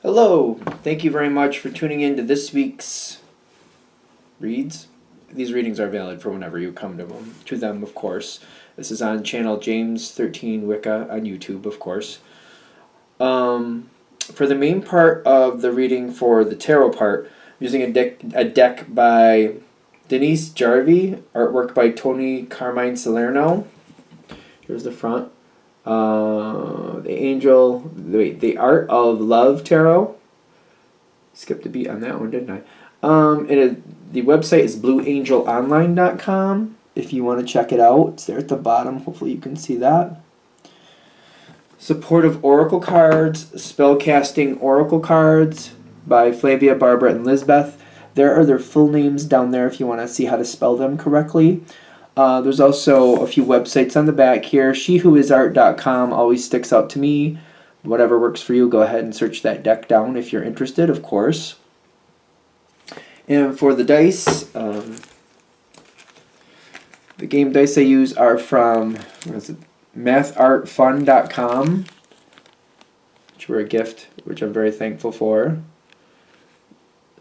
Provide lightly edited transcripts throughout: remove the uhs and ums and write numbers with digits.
Hello, thank you very much for tuning in to this week's reads. These readings are valid for whenever you come to them, of course. This is on channel James 13 Wicca on YouTube, of course. For the main part of the reading for the tarot part, I'm using a deck by Denise Jarvie, artwork by Tony Carmine Salerno. Here's the front. The Art of Love Tarot. Skipped a beat on that one, didn't I? The website is blueangelonline.com if you want to check it out. It's there at the bottom. Hopefully you can see that. Supportive Oracle Cards, Spellcasting Oracle Cards by Flavia, Barbara, and Lisbeth. There are their full names down there if you want to see how to spell them correctly. There's also a few websites on the back here. SheWhoIsArt.com always sticks out to me. Whatever works for you, go ahead and search that deck down if you're interested, of course. And for the dice, the game dice I use are from MathArtFun.com, which were a gift, which I'm very thankful for.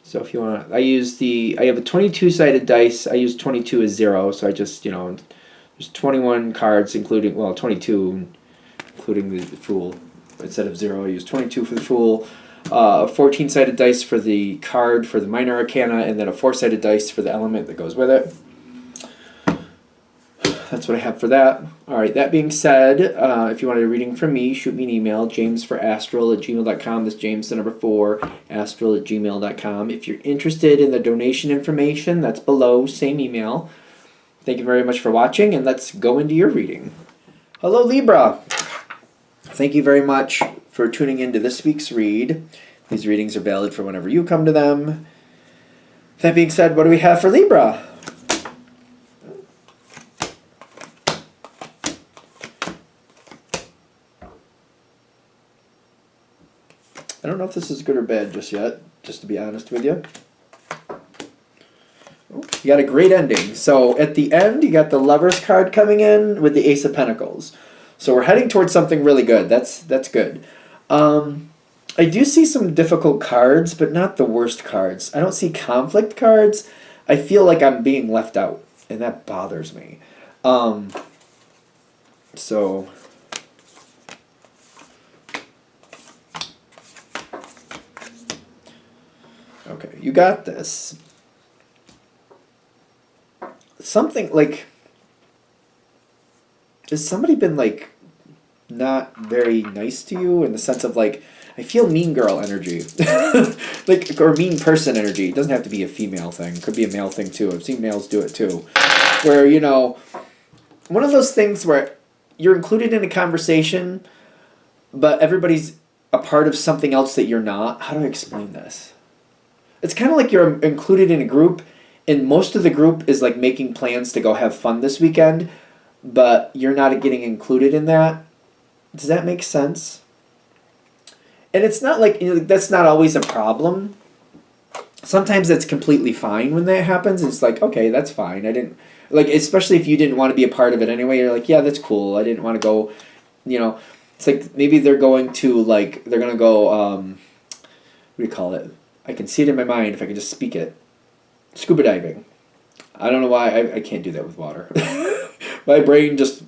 So if you want, I have a 22-sided dice. I use 22 as 0, so I just, there's 21 cards, including, 22, including the Fool. Instead of 0, I use 22 for the Fool, 14-sided dice for the card for the Minor Arcana, and then a 4-sided dice for the element that goes with it. That's what I have for that. Alright, that being said, if you want a reading from me, shoot me an email, jamesforastral@gmail.com. That's James, the number 4, astral@gmail.com. If you're interested in the donation information, that's below, same email. Thank you very much for watching, and let's go into your reading. Hello, Libra! Thank you very much for tuning into this week's read. These readings are valid for whenever you come to them. That being said, what do we have for Libra? I don't know if this is good or bad just yet, just to be honest with you. Oh, you got a great ending. So at the end, you got the Lover's card coming in with the Ace of Pentacles. So we're heading towards something really good. That's good. I do see some difficult cards, but not the worst cards. I don't see conflict cards. I feel like I'm being left out, and that bothers me. So... Okay, you got this. Something like... Has somebody been, like, not very nice to you in the sense of, like, I feel mean girl energy. Like, or mean person energy. It doesn't have to be a female thing. It could be a male thing, too. I've seen males do it, too. Where, one of those things where you're included in a conversation, but everybody's a part of something else that you're not. How do I explain this? It's kind of like you're included in a group, and most of the group is like making plans to go have fun this weekend, but you're not getting included in that. Does that make sense? And it's not like, that's not always a problem. Sometimes that's completely fine when that happens. It's like, okay, that's fine. I didn't, like, especially if you didn't want to be a part of it anyway, you're like, yeah, that's cool. I didn't want to go, It's like maybe they're going to, like, they're going to go, what do you call it? I can see it in my mind if I can just speak it. Scuba diving. I don't know why I can't do that with water. My brain just...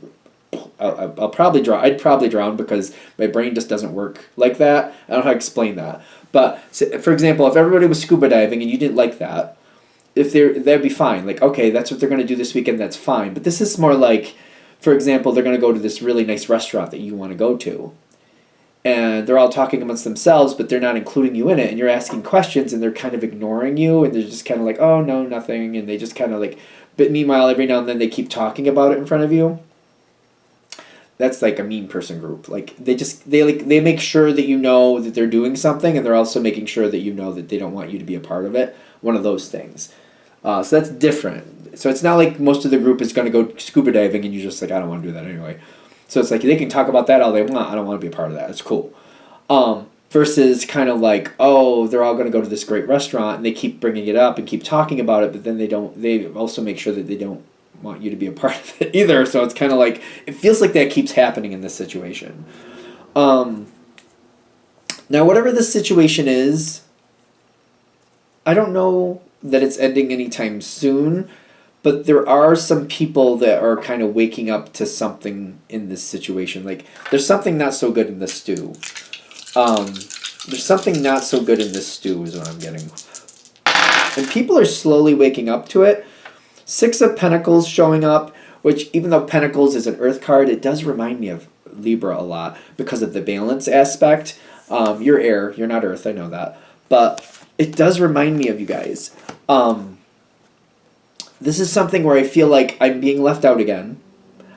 I'll probably drown. I'd probably drown because my brain just doesn't work like that. I don't know how to explain that. But, for example, if everybody was scuba diving and you didn't like that, that'd be fine. Like, okay, that's what they're going to do this weekend, that's fine. But this is more like, for example, they're going to go to this really nice restaurant that you want to go to. And they're all talking amongst themselves, but they're not including you in it. And you're asking questions, and they're kind of ignoring you. And they're just kind of like, oh, no, nothing. And they just kind of like... But meanwhile, every now and then they keep talking about it in front of you. That's like a mean person group. Like, they make sure that you know that they're doing something, and they're also making sure that you know that they don't want you to be a part of it. One of those things. So that's different. So it's not like most of the group is going to go scuba diving, and you're just like, I don't want to do that anyway. So it's like they can talk about that all they want. I don't want to be a part of that. It's cool. Versus kind of like, oh, they're all going to go to this great restaurant, and they keep bringing it up and keep talking about it, but then they also make sure that they don't want you to be a part of it either. So it's kind of like, it feels like that keeps happening in this situation. Now, whatever the situation is, I don't know that it's ending anytime soon, but there are some people that are kind of waking up to something in this situation. Like, there's something not so good in this stew. There's something not so good in this stew is what I'm getting. And people are slowly waking up to it. Six of Pentacles showing up, which even though Pentacles is an Earth card, it does remind me of Libra a lot because of the balance aspect. You're air, you're not Earth, I know that. But it does remind me of you guys. This is something where I feel like I'm being left out again.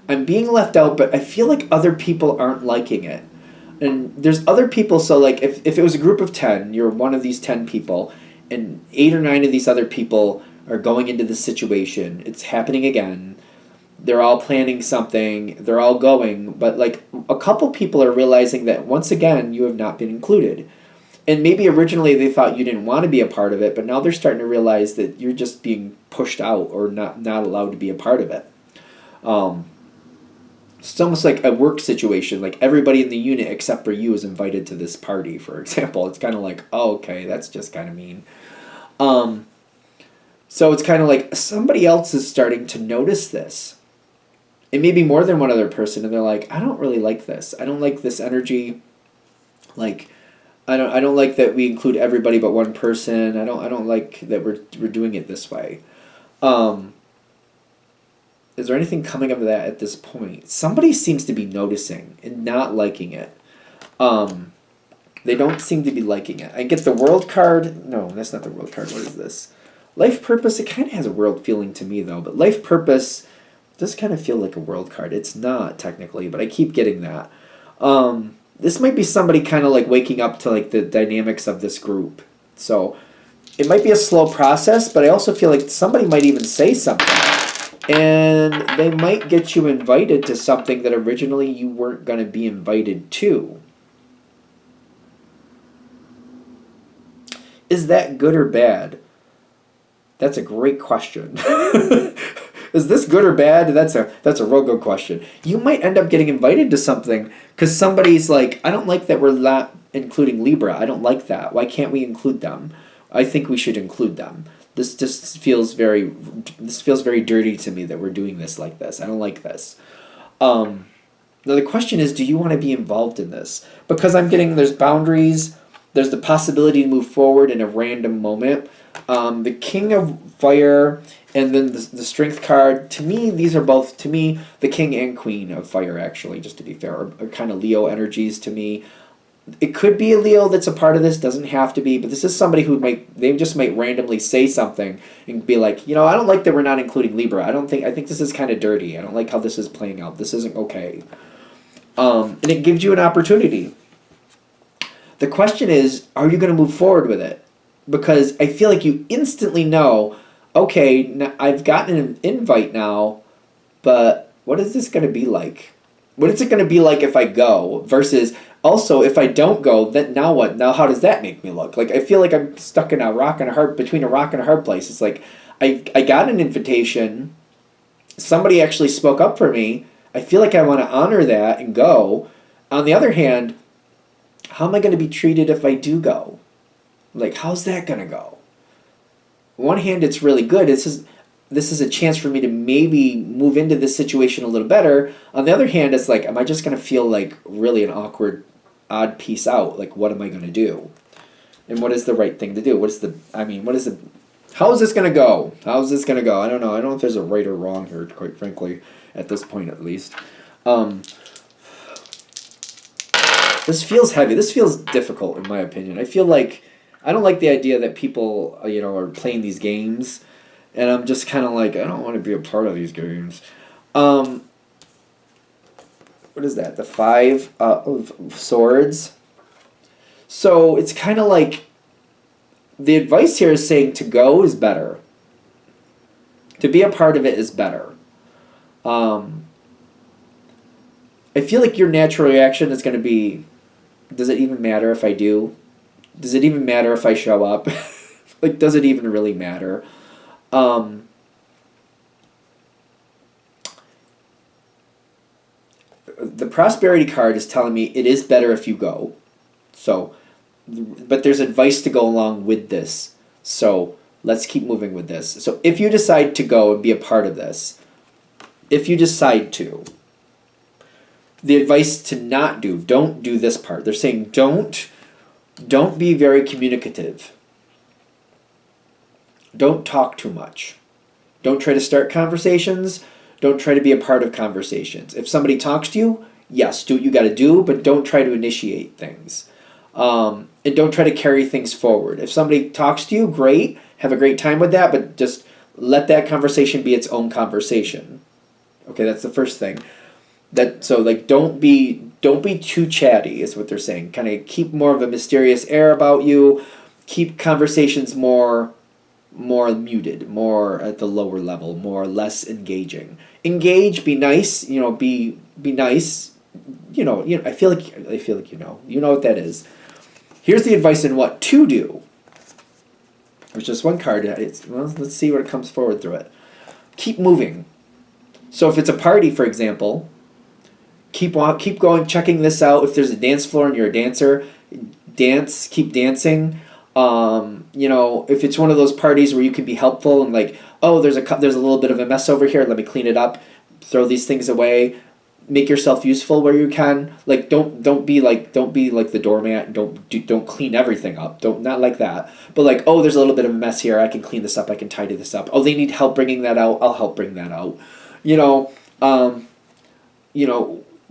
I'm being left out, but I feel like other people aren't liking it. And there's other people, so like if it was a group of 10, you're one of these 10 people, and 8 or 9 of these other people are going into this situation. It's happening again. They're all planning something. They're all going. But like a couple people are realizing that once again, you have not been included. And maybe originally they thought you didn't want to be a part of it, but now they're starting to realize that you're just being pushed out or not allowed to be a part of it. It's almost like a work situation. Like everybody in the unit except for you is invited to this party, for example. It's kind of like, oh, okay, that's just kind of mean. So it's kind of like somebody else is starting to notice this. It may be more than one other person, and they're like, I don't really like this. I don't like this energy. Like, I don't like that we include everybody but one person. I don't like that we're doing it this way. Is there anything coming of that at this point? Somebody seems to be noticing and not liking it. They don't seem to be liking it. I get the World card. No, that's not the World card. What is this? Life Purpose. It kind of has a world feeling to me, though. But Life Purpose does kind of feel like a world card. It's not, technically, but I keep getting that. This might be somebody kind of like waking up to like the dynamics of this group. So it might be a slow process, but I also feel like somebody might even say something. And they might get you invited to something that originally you weren't going to be invited to. Is that good or bad? That's a great question. Is this good or bad? That's a real good question. You might end up getting invited to something because somebody's like, I don't like that we're not including Libra. I don't like that. Why can't we include them? I think we should include them. This just feels very dirty to me that we're doing this like this. I don't like this. Now the question is, do you want to be involved in this? Because I'm getting there's boundaries. There's the possibility to move forward in a random moment. The King of Fire and then the Strength card. To me, these are both, the King and Queen of Fire, actually, just to be fair, are kind of Leo energies to me. It could be a Leo that's a part of this, doesn't have to be, but this is somebody who they just might randomly say something and be like, I don't like that we're not including Libra. I think this is kind of dirty. I don't like how this is playing out. This isn't okay. And it gives you an opportunity. The question is, are you going to move forward with it? Because I feel like you instantly know, okay, I've gotten an invite now, but what is this going to be like? What is it going to be like if I go? Versus, also, if I don't go, then now what? Now how does that make me look? Like, I feel like I'm stuck in between a rock and a hard place. It's like, I got an invitation. Somebody actually spoke up for me. I feel like I want to honor that and go. On the other hand, how am I going to be treated if I do go? Like, how's that going to go? On one hand, it's really good. This is a chance for me to maybe move into this situation a little better. On the other hand, it's like, am I just going to feel like really an awkward, odd piece out? Like, what am I going to do? And what is the right thing to do? How is this going to go? How is this going to go? I don't know. I don't know if there's a right or wrong here, quite frankly, at this point at least. This feels heavy. This feels difficult, in my opinion. I feel like I don't like the idea that people, are playing these games, and I'm just kind of like, I don't want to be a part of these games. What is that? The Five of Swords. So it's kind of like the advice here is saying to go is better. To be a part of it is better. I feel like your natural reaction is going to be, does it even matter if I do? Does it even matter if I show up? Like, does it even really matter? The Prosperity card is telling me it is better if you go. So but there's advice to go along with this. So let's keep moving with this. So if you decide to go and be a part of this, if you decide to, the advice to not do, don't do this part. They're saying don't be very communicative. Don't talk too much. Don't try to start conversations. Don't try to be a part of conversations. If somebody talks to you, yes, do what you got to do, but don't try to initiate things. And don't try to carry things forward. If somebody talks to you, great. Have a great time with that, but just let that conversation be its own conversation. Okay, that's the first thing. So like don't be too chatty is what they're saying. Kind of keep more of a mysterious air about you. Keep conversations more muted, more at the lower level, more less engaging. Engage, be nice, be nice. I feel like you know what that is. Here's the advice on what to do. There's just one card. Let's see what it comes forward through it. Keep moving. So if it's a party, for example, keep going, checking this out. If there's a dance floor and you're a dancer, keep dancing. If it's one of those parties where you can be helpful and like, oh, there's a little bit of a mess over here, let me clean it up, throw these things away, make yourself useful where you can. Like don't be like the doormat. Don't clean everything up. Not like that. But like, oh, there's a little bit of a mess here. I can clean this up. I can tidy this up. Oh, they need help bringing that out. I'll help bring that out.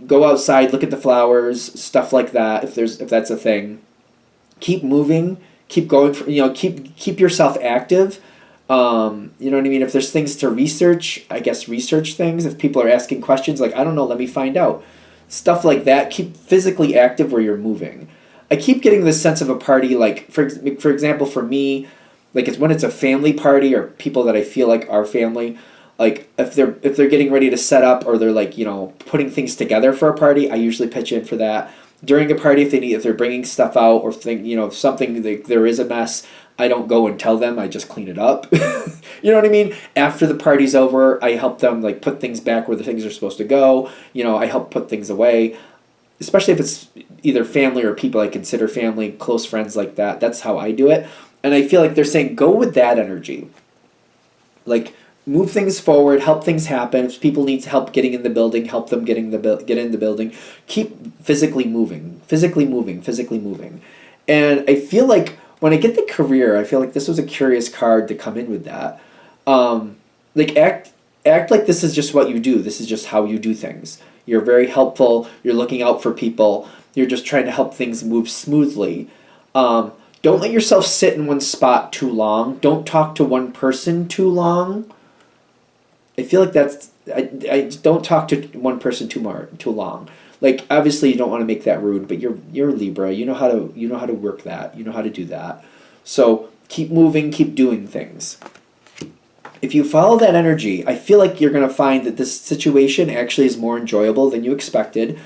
Go outside, look at the flowers, stuff like that. If that's a thing, keep moving. Keep going. Keep yourself active. You know what I mean? If there's things to research, I guess research things. If people are asking questions, like, I don't know, let me find out. Stuff like that. Keep physically active where you're moving. I keep getting this sense of a party, like, for example, for me, like when it's a family party or people that I feel like are family, like if they're getting ready to set up or they're like, putting things together for a party, I usually pitch in for that. During a party, if they're bringing stuff out or if something, there is a mess, I don't go and tell them, I just clean it up. You know what I mean? After the party's over, I help them like put things back where the things are supposed to go. I help put things away, especially if it's either family or people I consider family, close friends like that. That's how I do it. And I feel like they're saying, go with that energy. Like, move things forward, help things happen. If people need help getting in the building, help them get in the building. Keep physically moving. And I feel like when I get the career, I feel like this was a curious card to come in with that. Act like this is just what you do. This is just how you do things. You're very helpful. You're looking out for people. You're just trying to help things move smoothly. Don't let yourself sit in one spot too long. Don't talk to one person too long. I feel like I don't talk to one person too long. Like, obviously you don't want to make that rude, but you're Libra. You know how to work that. You know how to do that. So keep moving, keep doing things. If you follow that energy, I feel like you're going to find that this situation actually is more enjoyable than you expected.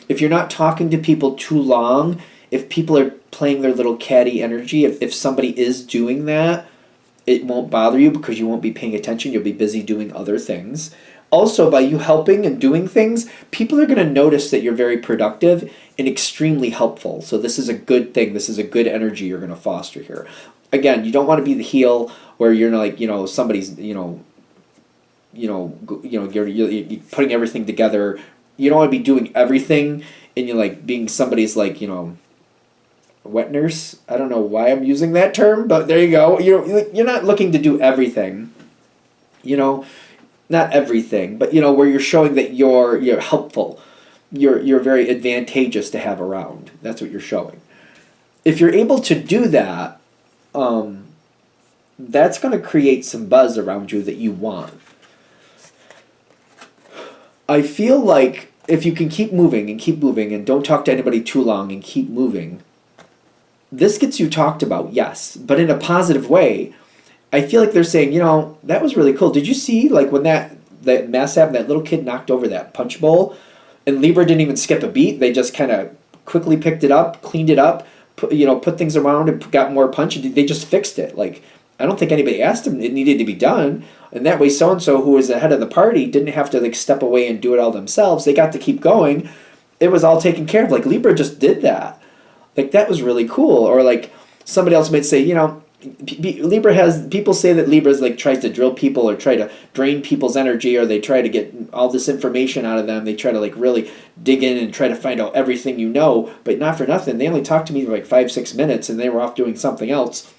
If you're not talking to people too long, if people are playing their little catty energy, if somebody is doing that, it won't bother you because you won't be paying attention. You'll be busy doing other things. Also, by you helping and doing things, people are going to notice that you're very productive and extremely helpful. So this is a good thing. This is a good energy you're going to foster here. Again, you don't want to be the heel where you're like, somebody's, you're putting everything together. You don't want to be doing everything and you're like being somebody's like, wet nurse. I don't know why I'm using that term, but there you go. You're not looking to do everything. Not everything, but where you're showing that you're helpful. You're very advantageous to have around. That's what you're showing. If you're able to do that, that's going to create some buzz around you that you want. I feel like if you can keep moving and don't talk to anybody too long and keep moving, this gets you talked about, yes, but in a positive way. I feel like they're saying, that was really cool. Did you see, like, when that mess happened, that little kid knocked over that punch bowl, and Libra didn't even skip a beat. They just kind of quickly picked it up, cleaned it up, put things around and got more punch, and they just fixed it. Like, I don't think anybody asked them it needed to be done, and that way so-and-so, who was the head of the party, didn't have to, like, step away and do it all themselves. They got to keep going. It was all taken care of. Like, Libra just did that. Like, that was really cool. Or like somebody else might say, Libra has, people say that Libra's like tries to drill people or try to drain people's energy, or they try to get all this information out of them. They try to like really dig in and try to find out everything you know, but not for nothing. They only talked to me for like 5-6 minutes and they were off doing something else.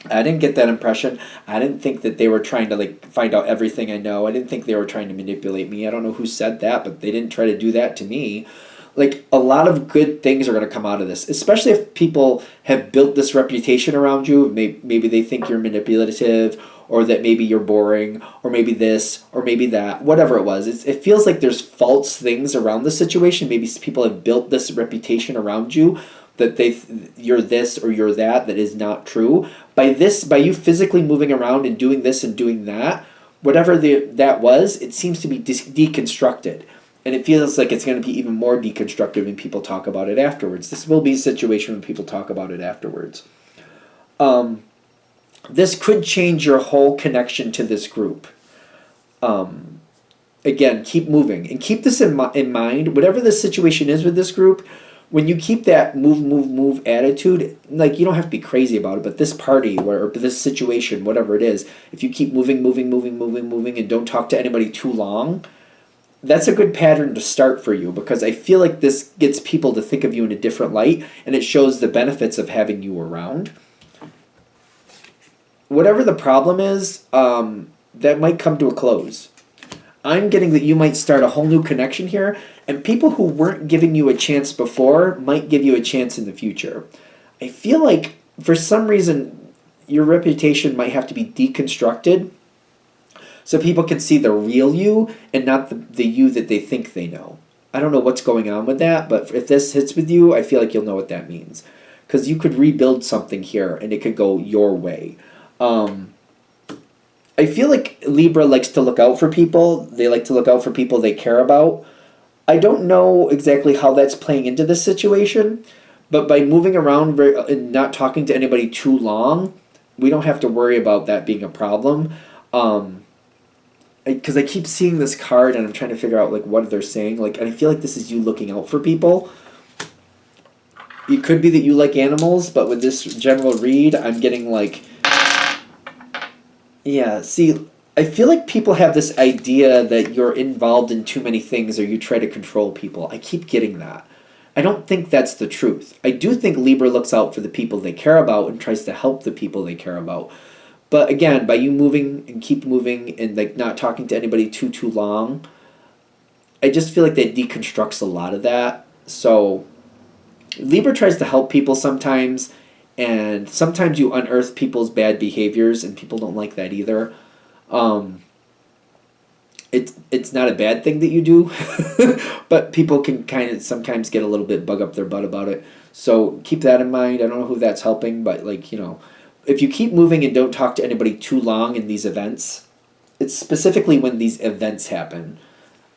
I didn't get that impression. I didn't think that they were trying to like find out everything I know. I didn't think they were trying to manipulate me. I don't know who said that, but they didn't try to do that to me. Like, a lot of good things are going to come out of this, especially if people have built this reputation around you. Maybe they think you're manipulative, or that maybe you're boring, or maybe this, or maybe that, whatever it was. It feels like there's false things around the situation. Maybe people have built this reputation around you that you're this or you're that is not true. By you physically moving around and doing this and doing that, whatever that was, it seems to be deconstructed. And it feels like it's going to be even more deconstructive when people talk about it afterwards. This will be a situation when people talk about it afterwards. This could change your whole connection to this group. Again, keep moving. And keep this in mind. Whatever the situation is with this group, when you keep that move attitude, like, you don't have to be crazy about it, but this party or this situation, whatever it is, if you keep moving, and don't talk to anybody too long, that's a good pattern to start for you, because I feel like this gets people to think of you in a different light, and it shows the benefits of having you around. Whatever the problem is, that might come to a close. I'm getting that you might start a whole new connection here, and people who weren't giving you a chance before might give you a chance in the future. I feel like, for some reason, your reputation might have to be deconstructed, so people can see the real you and not the you that they think they know. I don't know what's going on with that, but if this hits with you, I feel like you'll know what that means. Because you could rebuild something here and it could go your way. I feel like Libra likes to look out for people. They like to look out for people they care about. I don't know exactly how that's playing into this situation, but by moving around and not talking to anybody too long, we don't have to worry about that being a problem. Because I keep seeing this card and I'm trying to figure out like what they're saying. Like, and I feel like this is you looking out for people. It could be that you like animals, but with this general read, I'm getting like, yeah, see, I feel like people have this idea that you're involved in too many things or you try to control people. I keep getting that. I don't think that's the truth. I do think Libra looks out for the people they care about and tries to help the people they care about. But again, by you moving and keep moving and like not talking to anybody too long, I just feel like that deconstructs a lot of that. So Libra tries to help people sometimes, and sometimes you unearth people's bad behaviors, and people don't like that either. It's not a bad thing that you do, but people can kind of sometimes get a little bit bug up their butt about it. So keep that in mind. I don't know who that's helping, but like, if you keep moving and don't talk to anybody too long in these events, it's specifically when these events happen,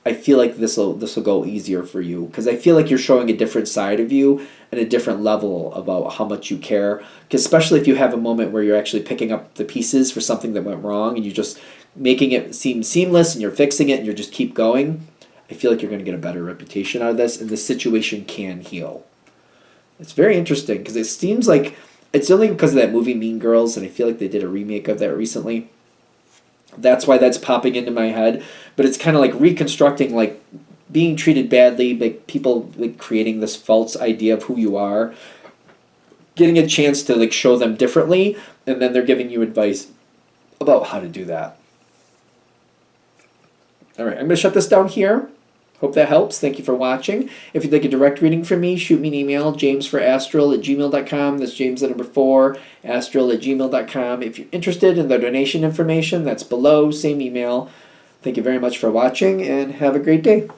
I feel like this will go easier for you, because I feel like you're showing a different side of you and a different level about how much you care. Because especially if you have a moment where you're actually picking up the pieces for something that went wrong and you're just making it seem seamless and you're fixing it and you just keep going, I feel like you're going to get a better reputation out of this, and the situation can heal. It's very interesting because it seems like it's only because of that movie Mean Girls, and I feel like they did a remake of that recently. That's why that's popping into my head. But it's kind of like reconstructing, like being treated badly, like people like creating this false idea of who you are, getting a chance to like show them differently, and then they're giving you advice about how to do that. All right, I'm going to shut this down here. Hope that helps. Thank you for watching. If you'd like a direct reading from me, shoot me an email, jamesforastral@gmail.com. That's James the number 4, astral@gmail.com. If you're interested in the donation information, that's below, same email. Thank you very much for watching, and have a great day.